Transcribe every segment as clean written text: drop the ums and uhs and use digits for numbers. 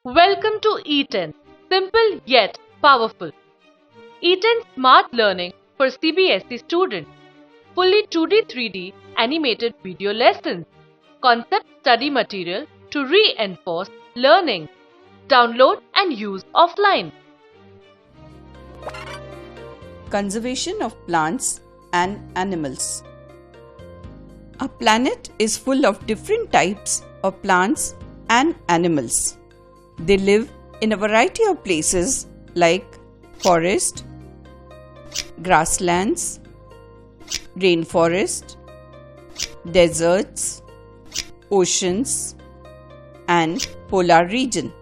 Welcome to eTEN, simple yet powerful. eTEN Smart Learning for CBSE students. Fully 2D 3D animated video lessons. Concept study material to reinforce learning. Download and use offline. Conservation of plants and animals. Our planet is full of different types of plants and animals. They live in a variety of places like forest, grasslands, rainforest, deserts, oceans, and polar region.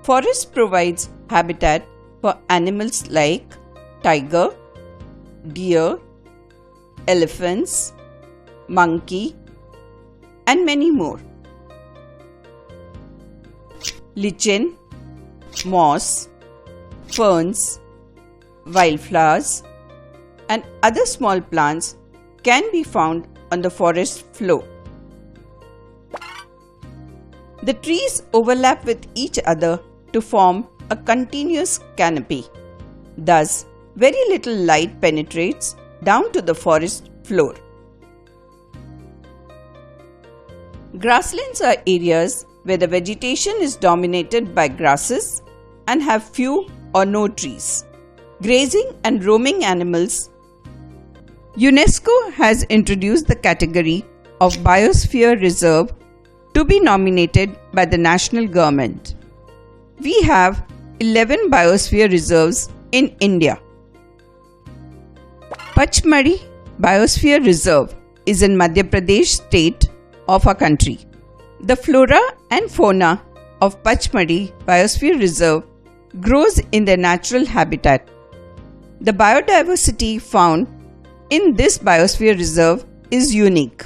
Forest provides habitat for animals like tiger, deer, elephants, monkey, and many more. Lichen, moss, ferns, wildflowers, and other small plants can be found on the forest floor. The trees overlap with each other to form a continuous canopy. Thus, very little light penetrates down to the forest floor. Grasslands are areas where the vegetation is dominated by grasses and have few or no trees. Grazing and roaming animals. UNESCO has introduced the category of Biosphere Reserve to be nominated by the national government. We have 11 biosphere reserves in India. Pachmadi Biosphere Reserve is in Madhya Pradesh state of our country. The flora and fauna of Pachmadi Biosphere Reserve grows in their natural habitat. The biodiversity found in this biosphere reserve is unique.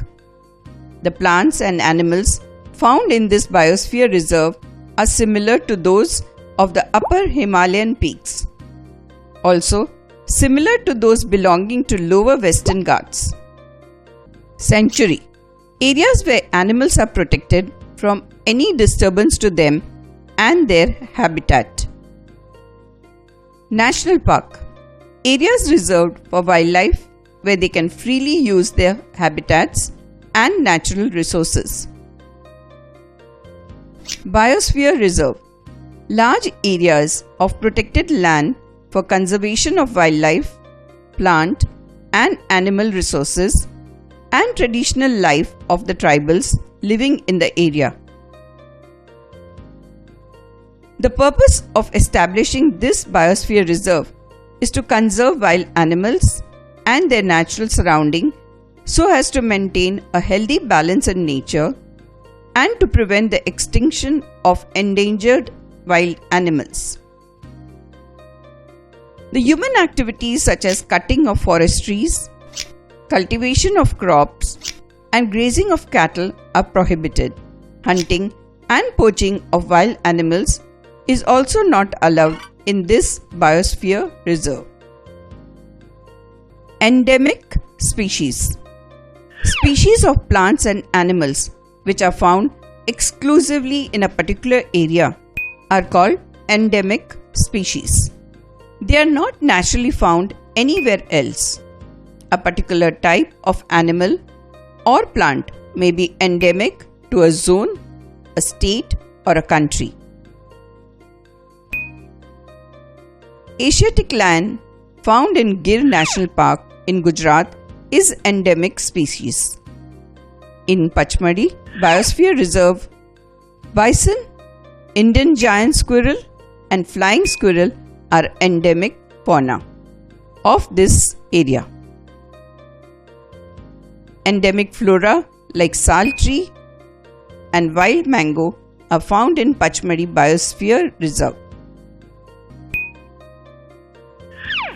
The plants and animals found in this biosphere reserve are similar to those of the upper Himalayan peaks. Also, similar to those belonging to lower Western Ghats. Sanctuary. Areas where animals are protected from any disturbance to them and their habitat. National Park. Areas reserved for wildlife where they can freely use their habitats and natural resources. Biosphere Reserve. Large areas of protected land for conservation of wildlife, plant and animal resources and traditional life of the tribals living in the area. The purpose of establishing this biosphere reserve is to conserve wild animals and their natural surrounding so as to maintain a healthy balance in nature and to prevent the extinction of endangered wild animals. The human activities such as cutting of forest trees, cultivation of crops, and grazing of cattle are prohibited. Hunting and poaching of wild animals is also not allowed in this biosphere reserve. Endemic species. Species of plants and animals which are found exclusively in a particular area are called endemic species. They are not naturally found anywhere else. A particular type of animal or plant may be endemic to a zone, a state, or a country. Asiatic lion found in Gir National Park in Gujarat is endemic species. In Pachmadi Biosphere Reserve, bison, Indian giant squirrel, and flying squirrel are endemic fauna of this area. Endemic flora like sal tree and wild mango are found in Pachmadi Biosphere Reserve.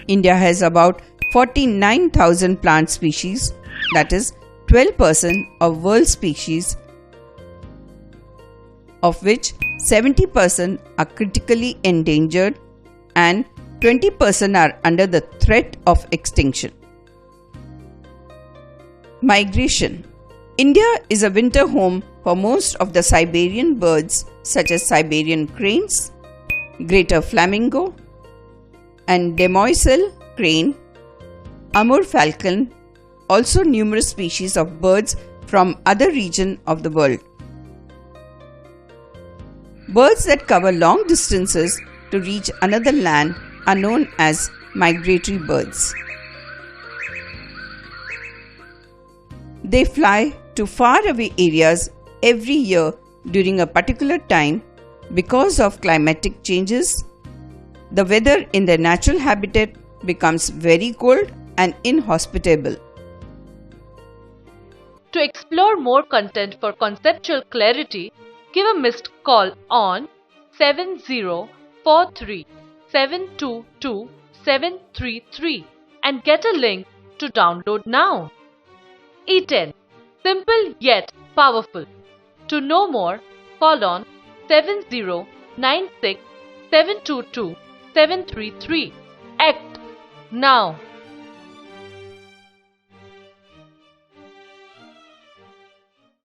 India has about 49,000 plant species, that is 12% of world species, of which 70% are critically endangered and 20% are under the threat of extinction. Migration. India is a winter home for most of the Siberian birds such as Siberian cranes, greater flamingo, and demoiselle crane, Amur falcon, also numerous species of birds from other regions of the world. Birds that cover long distances to reach another land are known as migratory birds. They fly to faraway areas every year during a particular time because of climatic changes. The weather in their natural habitat becomes very cold and inhospitable. To explore more content for conceptual clarity, give a missed call on 7043 722 733 and get a link to download now. eTEN, simple yet powerful. To know more, call on 7096 722 733. Act now.